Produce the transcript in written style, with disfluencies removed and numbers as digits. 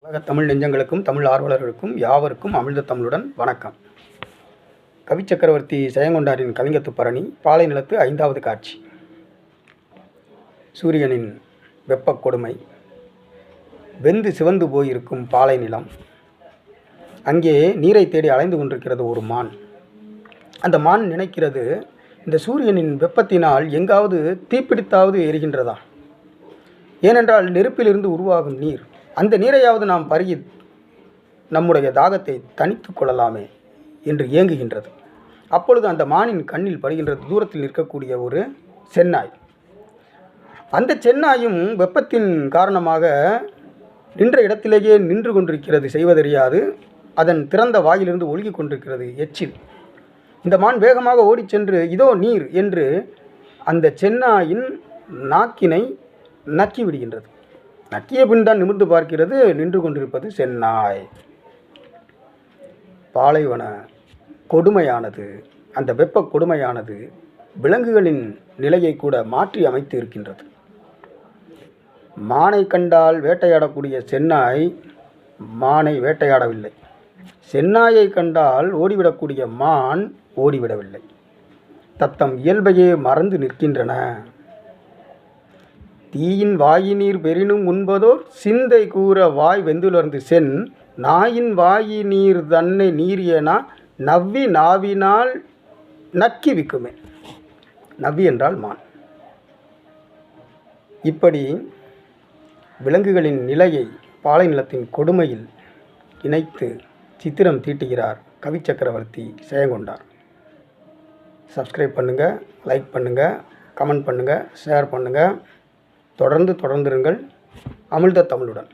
உலக தமிழ் நெஞ்சங்களுக்கும் தமிழ் ஆர்வலர்களுக்கும் யாவருக்கும் அமிழ்த தமிழுடன் வணக்கம். கவி சக்கரவர்த்தி ஜெயங்கொண்டாரின் கவிஞத்து பரணி பாலை நிலத்து 5வது காட்சி. சூரியனின் வெப்பக் கொடுமை, வெந்து சிவந்து போயிருக்கும் பாலை நிலம். அங்கே நீரை தேடி அலைந்து கொண்டிருக்கிறது ஒரு மான். அந்த மான் நினைக்கிறது, இந்த சூரியனின் வெப்பத்தினால் எங்காவது தீப்பிடித்தாவது எரிகின்றதா? ஏனென்றால் நெருப்பிலிருந்து உருவாகும் நீர், அந்த நீரையாவது நாம் பருகி நம்முடைய தாகத்தை தணித்து கொள்ளலாமே என்று ஏங்குகின்றது. அப்பொழுது அந்த மானின் கண்ணில் படுகின்றது தூரத்தில் நிற்கக்கூடிய ஒரு செந்நாய். அந்த செந்நாயும் வெப்பத்தின் காரணமாக நின்ற இடத்திலேயே நின்று கொண்டிருக்கிறது, செய்வதறியாது. அதன் திறந்த வாயிலிருந்து ஒழுகி கொண்டிருக்கிறது எச்சில். இந்த மான் வேகமாக ஓடிச் சென்று இதோ நீர் என்று அந்த செந்நாயின் நாக்கினை நக்கி விடுகின்றது. நக்கிய பின் தான் நிமிர்ந்து பார்க்கிறது, நின்று கொண்டிருப்பது செந்நாய். பாலைவன கொடுமையானது, அந்த வெப்ப கொடுமையானது விலங்குகளின் நிலையை கூட மாற்றி அமைத்து இருக்கின்றது. மானை கண்டால் வேட்டையாடக்கூடிய செந்நாய் மானை வேட்டையாடவில்லை. செந்நாயை கண்டால் ஓடிவிடக்கூடிய மான் ஓடிவிடவில்லை. தத்தம் இயல்பையே மறந்து நிற்கின்றன. தீயின் வாயினீர் பெரினும் உண்பதோர் சிந்தை கூற வாய் வெந்துலர்ந்து சென் நாயின் வாயினீர் தன்னை நீரியனா நவ்வி நாவினால் நக்கி விக்குமே. நவ்வி என்றால் மான். இப்படி விலங்குகளின் நிலையை பாலை நிலத்தின் கொடுமையில் இணைத்து சித்திரம் தீட்டுகிறார் கவி சக்கரவர்த்தி ஜெயங்கொண்டார். சப்ஸ்கிரைப் பண்ணுங்கள், லைக் பண்ணுங்கள், கமெண்ட் பண்ணுங்கள், ஷேர் பண்ணுங்கள். தொடர்ந்திருங்கள் அமிழ்த தமிழுடன்.